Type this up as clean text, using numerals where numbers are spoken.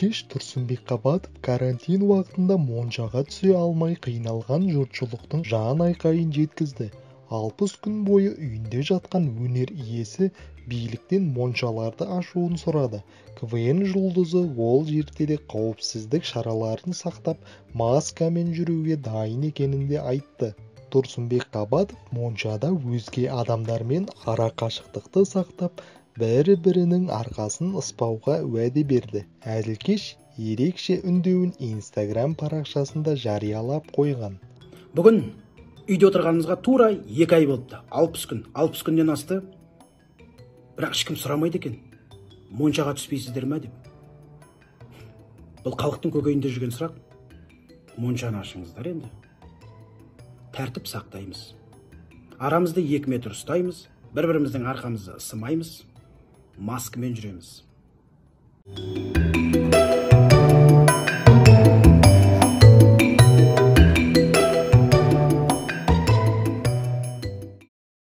әзілкеш Тұрсынбек Қабатов карантин уақытында моншаға түсе алмай қиналған жұртшылықтың жан айқайын жеткізді. 60 күн бойы үйінде жатқан өнер иесі биліктен моншаларды ашуын сұрады. КВН жұлдызы ол жерде де қауіпсіздік шараларын сақтап, маскамен жүруге дайын екенін де айтты. Тұрсынбек Қабатов моншада өзге адамдармен ара қашықтықты сақтап, бірі-бірінің арқасын ыспауға уәде берді. Әзілкеш ерекше үндеуін Instagram парақшасында жариялап қойған. Бүгін үйде отырғанымызға тура 2 ай болыпты. 60 күн. 60 күннен асты. Бірақ ешкім сұрамайды екен. Моншаға түспейсіздер ме деп. Бұл халықтың көкейінде жүрген сұрақ. Моншаны ашыңыздар енді. Тәртіп сақтаймыз. Арамызды 2 метр ұстаймыз. Бір-біріміздің арқамызды ысымаймыз. Маскамен жүреміз.